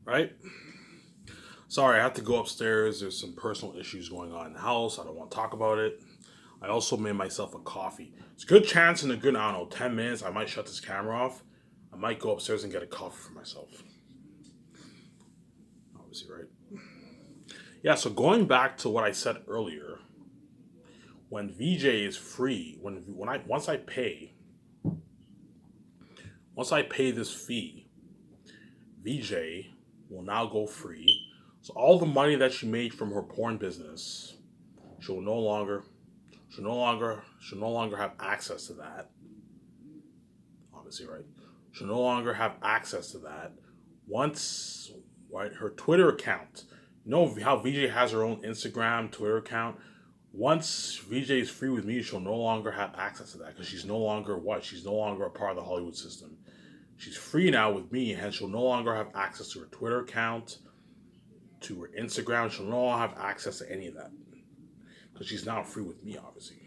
right? Sorry, I have to go upstairs. There's some personal issues going on in the house. I don't want to talk about it. I also made myself a coffee. It's a good chance in a good, I don't know, 10 minutes, I might shut this camera off. I might go upstairs and get a coffee for myself. Obviously, right? Yeah, so going back to what I said earlier, when VJ is free, when I once I pay this fee, VJ will now go free. So all the money that she made from her porn business, she'll no longer she'll no longer have access to that. Obviously, right? She'll no longer have access to that. Once, right, her Twitter account. You know how VJ has her own Instagram, Twitter account? Once VJ is free with me, she'll no longer have access to that because she's no longer what? She's no longer a part of the Hollywood system. She's free now with me, and she'll no longer have access to her Twitter account, to her Instagram. She'll no longer have access to any of that because she's now free with me, obviously.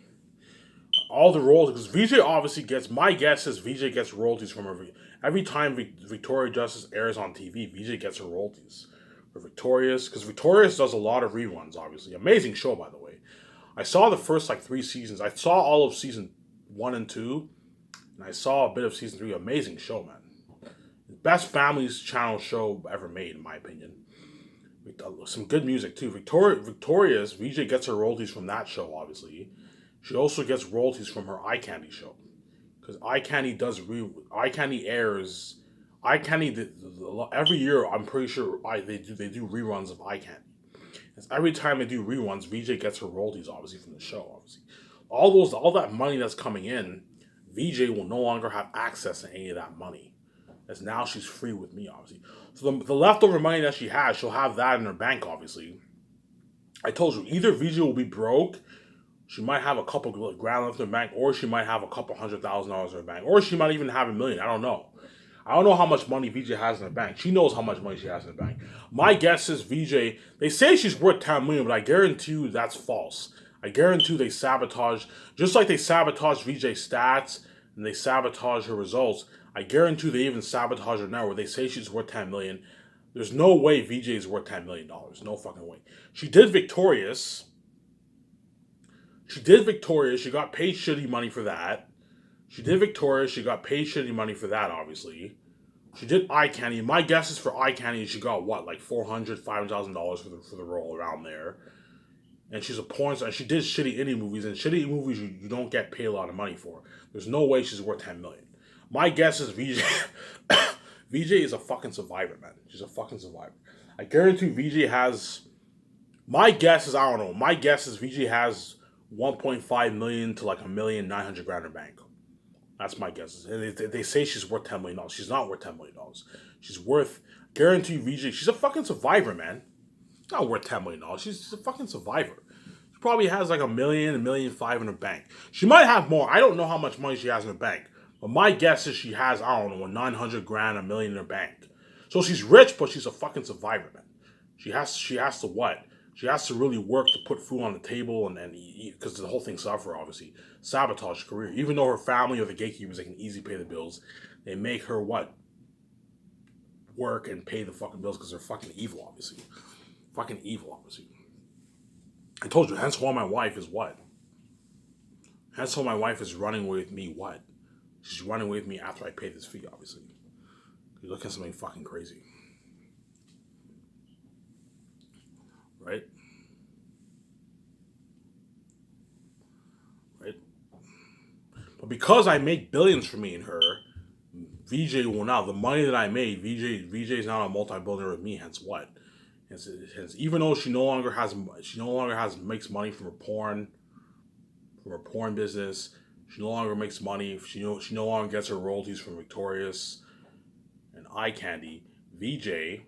All the royalties, because VJ obviously gets, my guess is VJ gets royalties from her. Every time Victoria Justice airs on TV, VJ gets her royalties. For Victorious, because Victorious does a lot of reruns, obviously. Amazing show, by the way. I saw the first like 3 seasons. I saw all of season 1 and 2, and I saw a bit of season 3. Amazing show, man. Best families channel show ever made, in my opinion. Some good music too. Victorious VJ gets her royalties from that show, obviously. She also gets royalties from her Eye Candy show, because Eye Candy airs. Eye Candy every year. I'm pretty sure they do reruns of Eye Candy. And every time they do reruns, VJ gets her royalties, obviously, from the show. Obviously, all that money that's coming in, VJ will no longer have access to any of that money, as now she's free with me, obviously. So the leftover money that she has, she'll have that in her bank, obviously. I told you, either VJ will be broke, she might have a couple grand left in her bank, or she might have a couple $100,000 in her bank, or she might even have $1 million. I don't know. I don't know how much money VJ has in her bank. She knows how much money she has in her bank. My guess is VJ. They say she's worth 10 million, but I guarantee you that's false. I guarantee they sabotage, just like they sabotage VJ's stats and they sabotage her results. I guarantee they even sabotage her now, where they say she's worth 10 million. There's no way VJ is worth $10 million. No fucking way. She did Victorious. She got paid shitty money for that. She did Victoria. She got paid shitty money for that, obviously. She did Eye Candy. My guess is for Eye Candy, she got what, like $500,000 for the role, around there. And she's a porn star. She did shitty indie movies, and shitty movies you don't get paid a lot of money for. There's no way she's worth 10 million. My guess is VJ. VJ is a fucking survivor, man. She's a fucking survivor. I guarantee VJ has. My guess is, I don't know. My guess is VJ has 1.5 million to like 1,900,000 in her bank. That's my guess. And they say she's worth $10 million. She's not worth $10 million. She's worth, guarantee VJ. She's a fucking survivor, man. She's not worth $10 million. She's a fucking survivor. She probably has like 1 million, 1,500,000 in her bank. She might have more. I don't know how much money she has in her bank. But my guess is she has, I don't know, 900 grand, 1 million in her bank. So she's rich, but she's a fucking survivor, man. She has to what? She has to really work to put food on the table and eat, because the whole thing suffer, obviously. Sabotage her career. Even though her family or the gatekeepers, they can easily pay the bills, they make her what? Work and pay the fucking bills because they're fucking evil, obviously. Fucking evil, obviously. I told you, hence why my wife is what? Hence why my wife is running with me what? She's running with me after I pay this fee, obviously. You're looking at something fucking crazy. Right? Right? But because I make billions for me and her, VJ will now, the money that I made, VJ is now a multi-billionaire with me, hence what? Hence, even though she no longer makes money from her porn business, she no longer makes money, she no longer gets her royalties from Victorious and Eye Candy, VJ,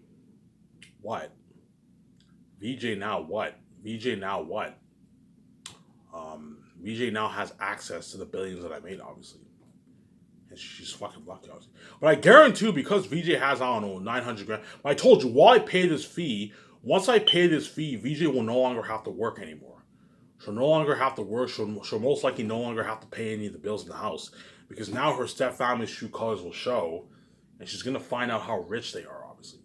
what? VJ now what? VJ now what? VJ now has access to the billions that I made, obviously. And she's fucking lucky, obviously. But I guarantee you, because VJ has, I don't know, 900 grand. But I told you, while I pay this fee, once I pay this fee, VJ will no longer have to work anymore. She'll no longer have to work. She'll most likely no longer have to pay any of the bills in the house. Because now her family's true colors will show. And she's going to find out how rich they are, obviously.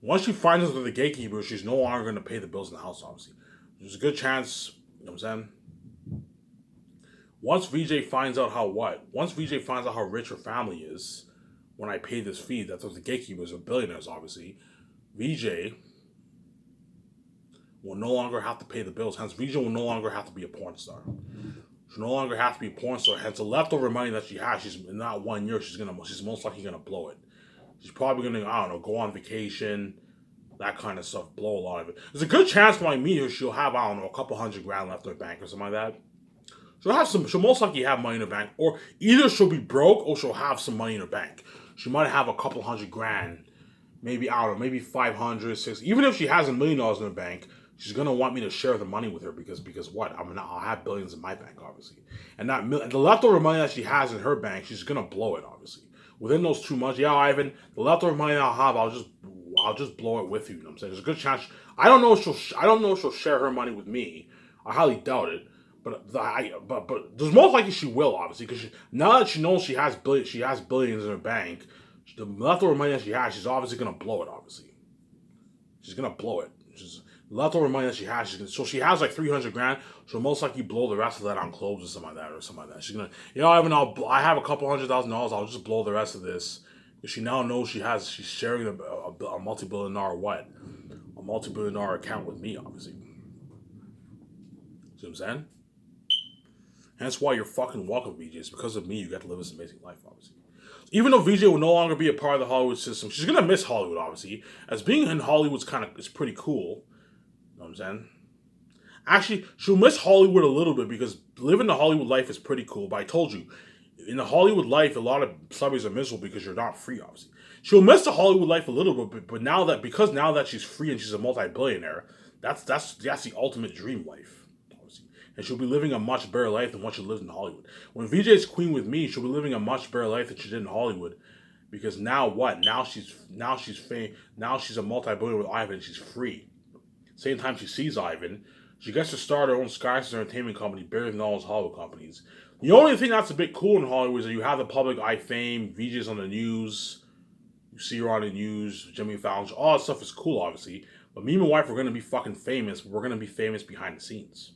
Once she finds out that the gatekeeper, she's no longer going to pay the bills in the house, obviously. There's a good chance, you know what I'm saying? Once VJ finds out Once VJ finds out how rich her family is, when I pay this fee, that's what the gatekeepers are billionaires, obviously. VJ will no longer have to pay the bills. Hence, VJ will no longer have to be a porn star. She'll no longer have to be a porn star. Hence, the leftover money that she has, she's in that 1 year, she's most likely gonna blow it. She's probably gonna, I don't know, go on vacation, that kind of stuff, blow a lot of it. There's a good chance when I meet her, she'll have, I don't know, a couple $100,000 left in her bank or something like that. She'll most likely have money in her bank, or either she'll be broke or she'll have some money in her bank. She might have a couple $100,000, maybe, I don't know, maybe 500, 600. Even if she has $1 million in her bank, she's gonna want me to share the money with her because what? I'll have billions in my bank, obviously, and the leftover money that she has in her bank, she's gonna blow it, obviously. Within those 2 months, yeah, Ivan, the leftover money I'll have, I'll just blow it with you. You know what I'm saying? There's a good chance. I don't know if she'll share her money with me. I highly doubt it. But there's most likely she will, obviously, because now that she knows she has billions in her bank, the leftover money that she has, she's obviously gonna blow it. Obviously, she's gonna blow it. Leftover money that she has, so she has like $300,000. She'll most likely blow the rest of that on clothes or something like that. She's gonna, I have a couple $100,000. I'll just blow the rest of this. She now knows she's sharing a multi-billion-dollar a multi-billion-dollar account with me, obviously. See what I'm saying? Hence why you're fucking welcome, VJ. It's because of me you get to live this amazing life, obviously. Even though VJ will no longer be a part of the Hollywood system, she's gonna miss Hollywood, obviously. As being in Hollywood's it's pretty cool. You know what I'm saying? Actually, she'll miss Hollywood a little bit because living the Hollywood life is pretty cool. But I told you, in the Hollywood life, a lot of celebrities are miserable because you're not free, obviously. She'll miss the Hollywood life a little bit, but now that she's free and she's a multi-billionaire, that's the ultimate dream life, obviously. And she'll be living a much better life than what she lived in Hollywood. When VJ's queen with me, she'll be living a much better life than she did in Hollywood. Because now what? Now she's a multi-billionaire with Ivan. She's free. Same time she sees Ivan, she gets to start her own Skyscraper entertainment company, bigger than all those Hollywood companies. The only thing that's a bit cool in Hollywood is that you have the public eye fame, VJ's on the news, you see her on the news, Jimmy Fallon, all that stuff is cool, obviously. But me and my wife are going to be fucking famous. We're going to be famous behind the scenes.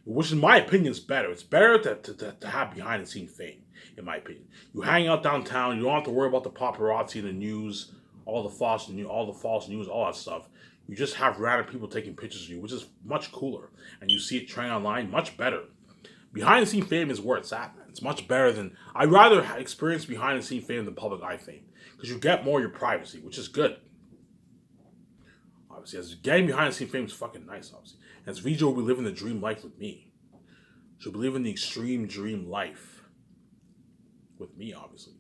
Which, in my opinion, is better. It's better to have behind the scenes fame, in my opinion. You hang out downtown, you don't have to worry about the paparazzi and the news, all the false news, all that stuff. You just have random people taking pictures of you, which is much cooler. And you see it trending online, much better. Behind the scenes fame is where it's at, man. It's much better than... I'd rather experience behind the scenes fame than public eye fame. Because you get more of your privacy, which is good. Obviously, as getting behind the scenes fame is fucking nice, obviously. As VJ will be living the dream life with me. She'll be living the extreme dream life with me, obviously.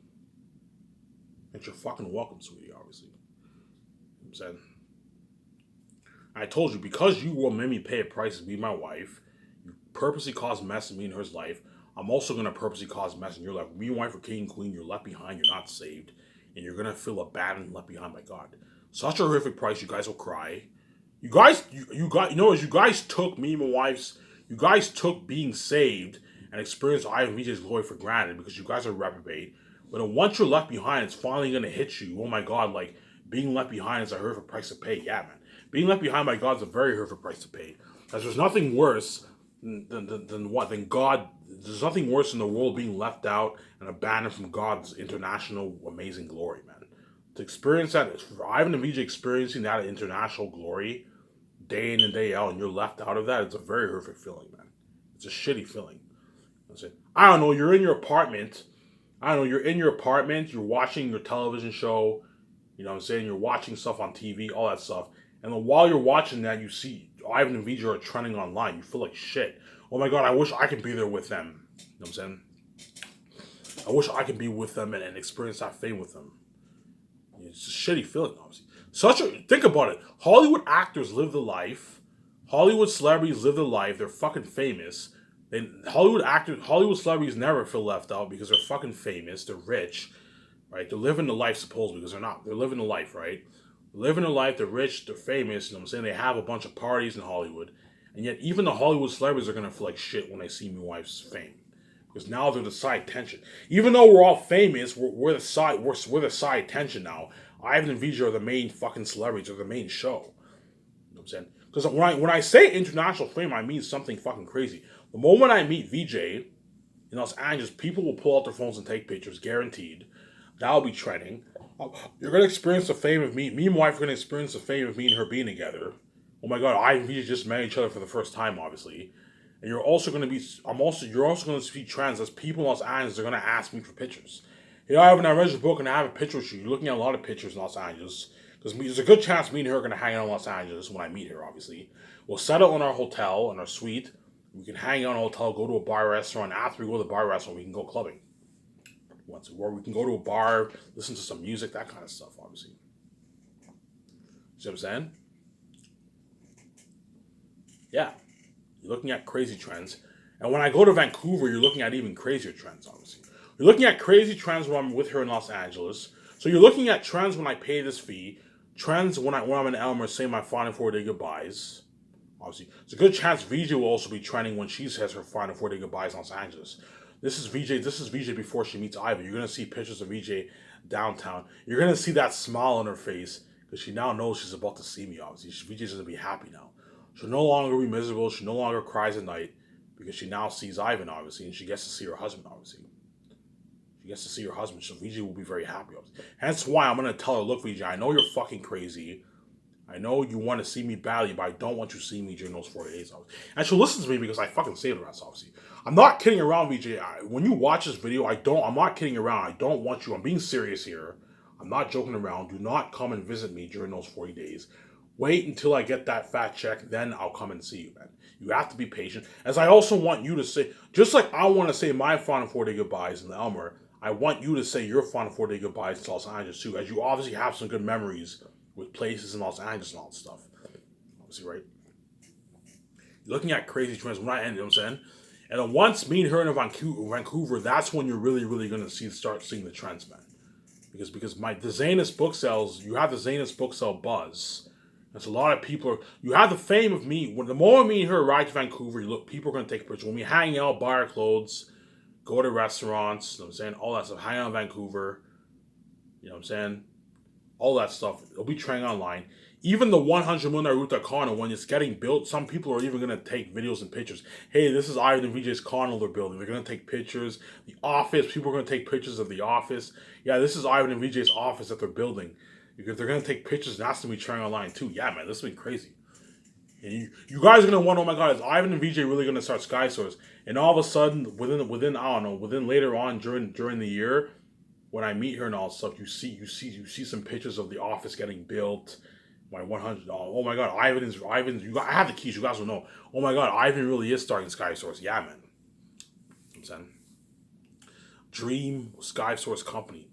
And you're fucking welcome, sweetie, obviously. You know what I'm saying? I told you, because you will make me pay a price to be my wife, you purposely cause mess in me and her's life, I'm also going to purposely cause mess in your life. Me and wife are king and queen, you're left behind, you're not saved, and you're going to feel abandoned and left behind by God. Such a horrific price, you guys will cry. You guys took me and my wife's, you guys took being saved and experienced Ivan VJ's glory for granted because you guys are reprobate. But then once you're left behind, it's finally going to hit you. Oh my God, like, being left behind is a horrific price to pay. Yeah, man. Being left behind by God is a very horrific price to pay. Because there's nothing worse than God. There's nothing worse than the world being left out and abandoned from God's international amazing glory, man. To experience that, for Ivan and VJ experiencing that international glory day in and day out, and you're left out of that, it's a very horrific feeling, man. It's a shitty feeling. I don't know, you're in your apartment. You're watching your television show. You know what I'm saying? You're watching stuff on TV, all that stuff. And then while you're watching that, you see Ivan and VJ are trending online. You feel like shit. Oh my God, I wish I could be there with them. You know what I'm saying? I wish I could be with them and experience that fame with them. It's a shitty feeling, obviously. Think about it. Hollywood actors live the life. Hollywood celebrities live the life. They're fucking famous. Hollywood celebrities never feel left out because they're fucking famous. They're rich, right? They're living the life supposedly because they're not. They're living the life, right? Living a life, they're rich, they're famous, you know what I'm saying? They have a bunch of parties in Hollywood. And yet even the Hollywood celebrities are going to feel like shit when they see my wife's fame. Because now they're the side tension. Even though we're all famous, we're the side tension now. Ivan and VJ are the main fucking celebrities, or the main show. You know what I'm saying? Because when I say international fame, I mean something fucking crazy. The moment I meet VJ in Los Angeles, people will pull out their phones and take pictures, guaranteed. That'll be trending. You're gonna experience the fame of me. Me and my wife are gonna experience the fame of me and her being together. Oh my god, I and VJ just met each other for the first time, obviously. And you're also gonna be. You're also gonna see trends as people in Los Angeles are gonna ask me for pictures. Hey, I read your book and I have a picture with you. You're looking at a lot of pictures in Los Angeles. Because there's a good chance me and her are going to hang out in Los Angeles when I meet her, obviously. We'll settle in our hotel, in our suite. We can hang out in a hotel, go to a bar restaurant. After we go to the bar restaurant, we can go clubbing. Or we can go to a bar, listen to some music, that kind of stuff, obviously. See what I'm saying? Yeah. You're looking at crazy trends. And when I go to Vancouver, you're looking at even crazier trends, obviously. You're looking at crazy trends when I'm with her in Los Angeles. So you're looking at trends when I pay this fee, trends when I'm in Elmer saying my final 4-day goodbyes. Obviously, it's a good chance VJ will also be trending when she says her final 4-day goodbyes in Los Angeles. This is VJ before she meets Ivan. You're gonna see pictures of VJ downtown. You're gonna see that smile on her face because she now knows she's about to see me. Obviously, VJ's gonna be happy now. She'll no longer be miserable. She no longer cries at night because she now sees Ivan, obviously, and she gets to see her husband, obviously. She gets to see her husband, so VJ will be very happy. Hence why I'm going to tell her, look, VJ, I know you're fucking crazy. I know you want to see me badly, but I don't want you to see me during those 4 days. And she'll listen to me because I fucking say the rest, obviously. I'm not kidding around, VJ. When you watch this video, I'm not kidding around. I don't want you. I'm being serious here. I'm not joking around. Do not come and visit me during those 40 days. Wait until I get that fat check, then I'll come and see you, man. You have to be patient. As I also want you to say, just like I want to say my final 4-day goodbyes in the Elmer, I want you to say your final 4-day goodbyes to Los Angeles too, as you obviously have some good memories with places in Los Angeles and all that stuff. Obviously, right? You're looking at crazy trends when I end, you know what I'm saying? And then once me and her in Vancouver, that's when you're really, really going to start seeing the trends, man. Because the Zanus book sales, you have the Zanus book sale buzz. There's a lot of people. You have the fame of me. When the moment me and her ride to Vancouver, people are going to take pictures. When we hang out, buy our clothes, go to restaurants, you know what I'm saying? All that stuff. Hang out in Vancouver. You know what I'm saying? All that stuff. It'll be trending online. Even the 100 million Ruta condo, when it's getting built, some people are even going to take videos and pictures. Hey, this is Ivan and VJ's condo they're building. They're going to take pictures. The office, people are going to take pictures of the office. Yeah, this is Ivan and VJ's office that they're building. Because they're going to take pictures and that's going to be trending online too. Yeah, man, this has been crazy. And you guys are going to wonder, oh my god, is Ivan and VJ really going to start Sky Stores? And all of a sudden, within I don't know, within later on during the year, when I meet her and all that stuff, you see some pictures of the office getting built. My $100. Oh my god, Ivan. I have the keys. You guys will know. Oh my god, Ivan really is starting Sky Source. Yeah, man. I'm saying, Dream Sky Source Company,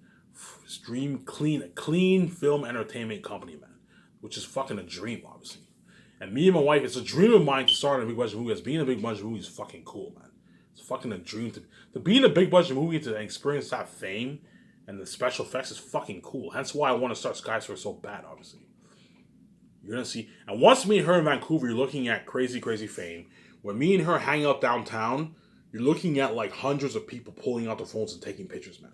Dream clean film entertainment company, man. Which is fucking a dream, obviously. And me and my wife, it's a dream of mine to start in a big budget movie. As being a big budget movie is fucking cool, man. It's fucking a dream to be in a big budget movie, to experience that fame and the special effects is fucking cool. Hence why I want to start Sky Source so bad, obviously. You're going to see. And once me and her in Vancouver, you're looking at crazy, crazy fame. When me and her hang out downtown, you're looking at like hundreds of people pulling out their phones and taking pictures, man.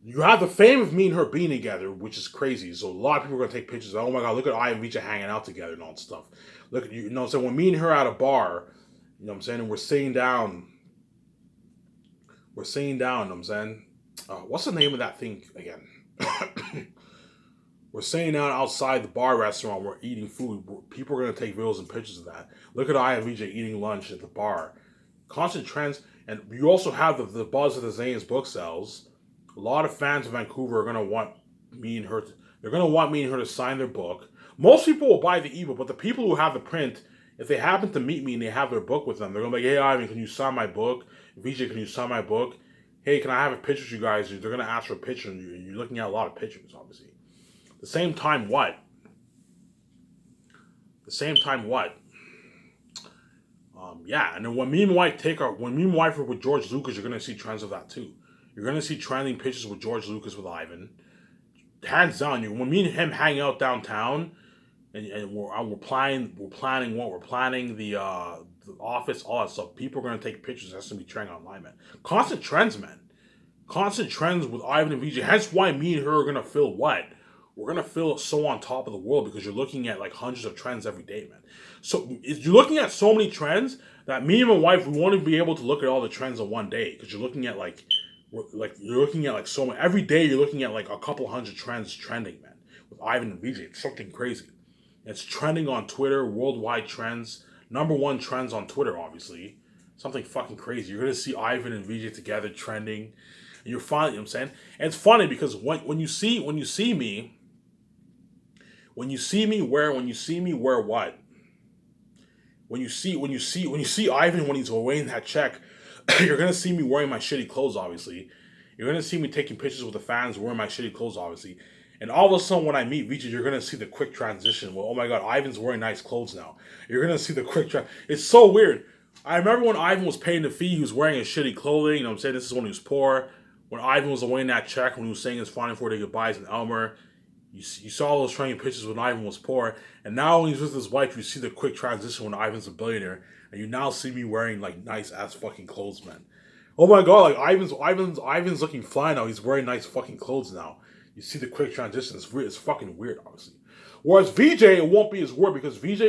You have the fame of me and her being together, which is crazy. So a lot of people are going to take pictures. Oh my god, look at I and Vija hanging out together and all that stuff. Look at you know what I'm saying? When me and her at a bar, you know what I'm saying? And we're sitting down. You know what I'm saying? What's the name of that thing again? We're sitting down outside the bar restaurant. We're eating food. People are going to take videos and pictures of that. Look at I and VJ eating lunch at the bar. Constant trends. And you also have the buzz of the Zane's book sales. A lot of fans of Vancouver are going to want me and her. They're going to want me and her to sign their book. Most people will buy the ebook, but the people who have the print, if they happen to meet me and they have their book with them, they're going to be like, hey, Ivan, can you sign my book? VJ, can you sign my book? Hey, can I have a picture with you guys? They're going to ask for a picture, and you're looking at a lot of pictures, obviously. The same time, what? Yeah, and then when me and my wife are with George Lucas, you're going to see trends of that too. You're going to see trending pictures with George Lucas with Ivan. Hands down, when me and him hang out downtown, and we're planning the office, all that stuff. People are going to take pictures. That's going to be trending online, man. Constant trends, man. Constant trends with Ivan and VJ. Hence why me and her are going to fill what? we're gonna feel so on top of the world because you're looking at like hundreds of trends every day, man. So you're looking at so many trends that me and my wife we won't be able to look at all the trends in one day because you're looking at you're looking at like so many every day. You're looking at like a couple hundred trends trending, man. With Ivan and VJ, it's something crazy. It's trending on Twitter, worldwide trends, #1 trends on Twitter, obviously. Something fucking crazy. You're gonna see Ivan and VJ together trending, and you're finally, you know what I'm saying? And it's funny because when you see me what? When you see Ivan when he's weighing that check, you're gonna see me wearing my shitty clothes, obviously. You're gonna see me taking pictures with the fans wearing my shitty clothes, obviously. And all of a sudden, when I meet VJ, you're gonna see the quick transition. Well, oh my god, Ivan's wearing nice clothes now. You're gonna see the quick It's so weird. I remember when Ivan was paying the fee, he was wearing his shitty clothing. You know what I'm saying? This is when he was poor. When Ivan was weighing that check, when he was saying his final 4-day goodbyes in Elmer, you saw those training pictures when Ivan was poor. And now when he's with his wife, you see the quick transition when Ivan's a billionaire. And you now see me wearing like nice ass fucking clothes, man. Oh my god, like Ivan's looking fly now. He's wearing nice fucking clothes now. You see the quick transition. It's weird. It's fucking weird, obviously. Whereas VJ, it won't be as weird because VJ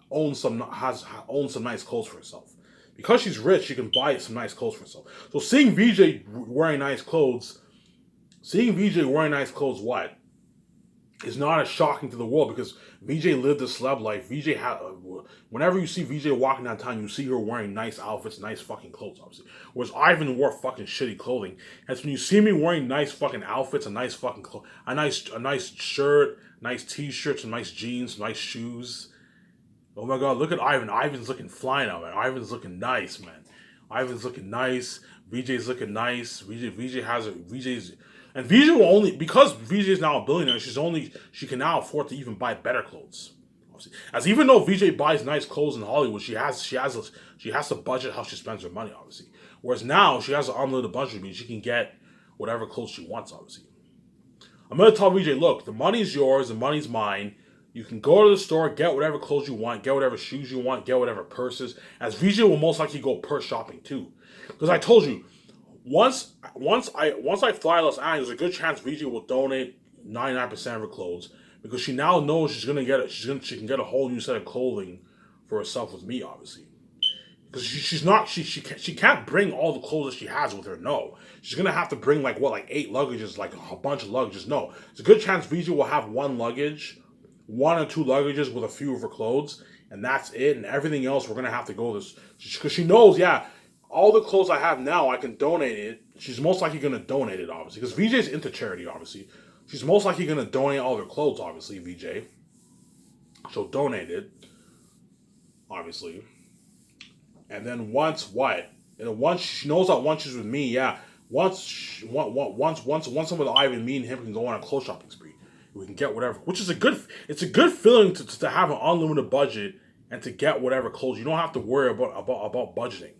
owns some nice clothes for herself. Because she's rich, she can buy some nice clothes for herself. So seeing VJ wearing nice clothes, what? Is not as shocking to the world because VJ lived a celeb life. Whenever you see VJ walking downtown, you see her wearing nice outfits, nice fucking clothes, obviously. Whereas Ivan wore fucking shitty clothing. And so when you see me wearing nice fucking outfits, a nice fucking a nice shirt, nice t-shirts, some nice jeans, nice shoes. Oh my god, look at Ivan. Ivan's looking fly now, man. Ivan's looking nice, man. Ivan's looking nice. VJ's looking nice. VJ's and VJ will only because VJ is now a billionaire. She can now afford to even buy better clothes. As even though VJ buys nice clothes in Hollywood, she has to budget how she spends her money, obviously. Whereas now she has an unlimited budget, meaning she can get whatever clothes she wants, obviously. I'm gonna tell VJ, look, the money's yours, the money's mine. You can go to the store, get whatever clothes you want, get whatever shoes you want, get whatever purses. As VJ will most likely go purse shopping too, because I told you. Once I fly to Los Angeles, there's a good chance VJ will donate 99% of her clothes because she now knows she can get a whole new set of clothing for herself with me, obviously. Because she can't bring all the clothes that she has with her. No, she's gonna have to bring like 8 luggages, like a bunch of luggages. No, it's a good chance VJ will have one or 2 luggages with a few of her clothes, and that's it. And everything else we're gonna have to go this because she knows, yeah. All the clothes I have now, I can donate it. She's most likely going to donate it, obviously. Because VJ's into charity, obviously. She's most likely going to donate all her clothes, obviously, VJ. She'll donate it, obviously. And then once she knows that once she's with me, yeah. Once I'm with Ivan, me and him can go on a clothes shopping spree. We can get whatever, which is it's a good feeling to have an unlimited budget and to get whatever clothes. You don't have to worry about budgeting.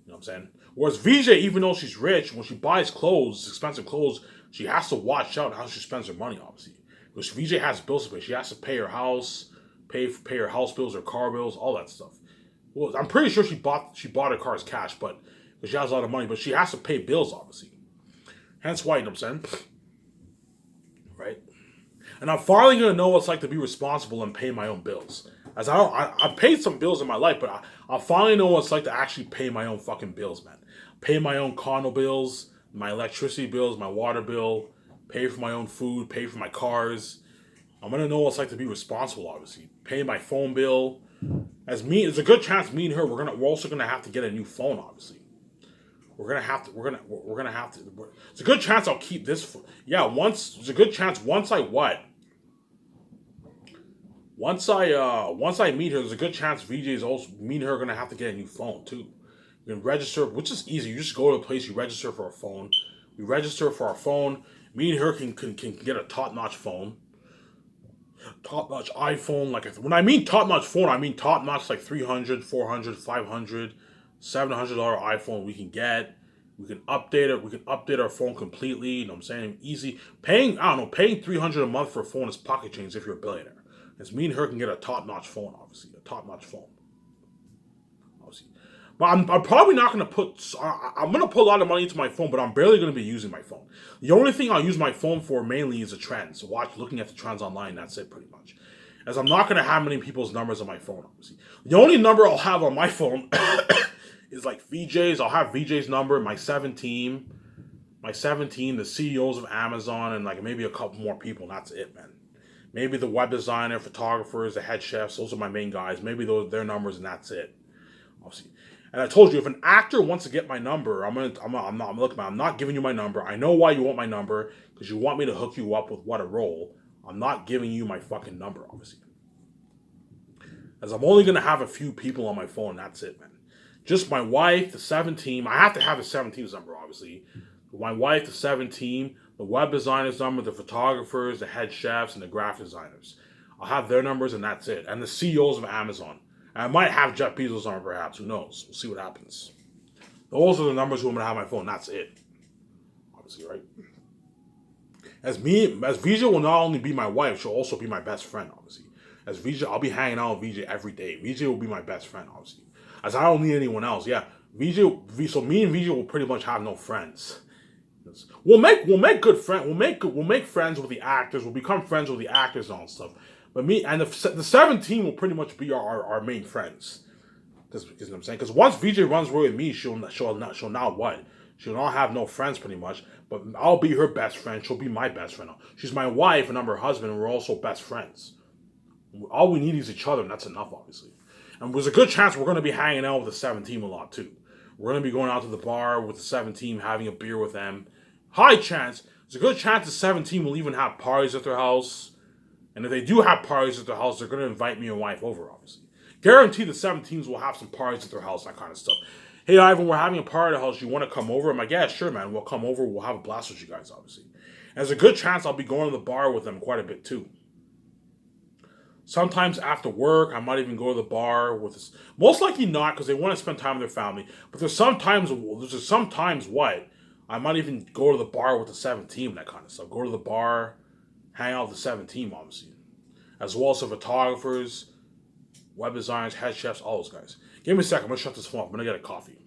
You know what I'm saying? Whereas VJ, even though she's rich, when she buys clothes, expensive clothes, she has to watch out how she spends her money, obviously. Because VJ has bills to pay. She has to pay her house, pay her house bills, her car bills, all that stuff. Well, I'm pretty sure she bought her car as cash, but because she has a lot of money, but she has to pay bills, obviously. Hence why, you know what I'm saying? Right? And I'm finally going to know what it's like to be responsible and pay my own bills. As I paid some bills in my life, but I finally know what it's like to actually pay my own fucking bills, man. Pay my own condo bills, my electricity bills, my water bill, pay for my own food, pay for my cars. I'm going to know what it's like to be responsible, obviously. Pay my phone bill. There's a good chance me and her, we're also going to have to get a new phone, obviously. We're gonna have to. It's a good chance I'll keep this. There's a good chance once I meet her, there's a good chance VJ's also me and her are gonna have to get a new phone too. You can register, which is easy. You just go to a place, you register for a phone. We register for our phone. Me and her can get a top-notch phone. Top-notch iPhone. When I mean top-notch phone, I mean top-notch like $300, $400, $500, $700 iPhone we can get. We can update it. We can update our phone completely. You know what I'm saying? Easy. Paying $300 a month for a phone is pocket change if you're a billionaire. It's me and her can get a top-notch phone, obviously. A top-notch phone. Obviously. But I'm probably not going to put. I'm going to put a lot of money into my phone, but I'm barely going to be using my phone. The only thing I'll use my phone for mainly is the trends. Looking at the trends online. That's it, pretty much. As I'm not going to have many people's numbers on my phone, obviously. The only number I'll have on my phone is like VJ's. I'll have VJ's number, my 17, the CEOs of Amazon, and like maybe a couple more people. And that's it, man. Maybe the web designer, photographers, the head chefs. Those are my main guys. Maybe their numbers, and that's it. Obviously. And I told you, if an actor wants to get my number, I'm not giving you my number. I know why you want my number, because you want me to hook you up with what a role. I'm not giving you my fucking number, obviously. As I'm only gonna have a few people on my phone, that's it, man. Just my wife, the 17. I have to have the 17's number, obviously. My wife, the 17, the web designers number, the photographers, the head chefs, and the graphic designers. I'll have their numbers, and that's it. And the CEOs of Amazon. I might have Jeff Bezos on perhaps. Who knows? We'll see what happens. Those are the numbers who I'm going to have on my phone. That's it. Obviously, right? As VJ will not only be my wife, she'll also be my best friend, obviously. As VJ, I'll be hanging out with VJ every day. VJ will be my best friend, obviously. As I don't need anyone else. Yeah, so me and VJ will pretty much have no friends. We'll make good friends. We'll make friends with the actors. We'll become friends with the actors and all stuff. But me and the 17 will pretty much be our main friends. Because you know what I'm saying? Because once VJ runs away with me, she'll now what? She'll not have no friends pretty much. But I'll be her best friend. She'll be my best friend. She's my wife and I'm her husband, and we're also best friends. All we need is each other, and that's enough, obviously. And there's a good chance we're going to be hanging out with the 17 a lot too. We're going to be going out to the bar with the 17, having a beer with them. High chance. There's a good chance the 17 will even have parties at their house. And if they do have parties at their house, they're going to invite me and wife over, obviously. Guarantee the 17s will have some parties at their house, that kind of stuff. Hey, Ivan, we're having a party at the house. You want to come over? I'm like, yeah, sure, man. We'll come over. We'll have a blast with you guys, obviously. And there's a good chance I'll be going to the bar with them quite a bit, too. Sometimes after work, I might even go to the bar with this. Most likely not, because they want to spend time with their family. But there's sometimes what? I might even go to the bar with the 17, that kind of stuff. Go to the bar, hang out with the 17, obviously. As well as the photographers, web designers, head chefs, all those guys. Give me a second. I'm going to shut this phone off. I'm going to get a coffee.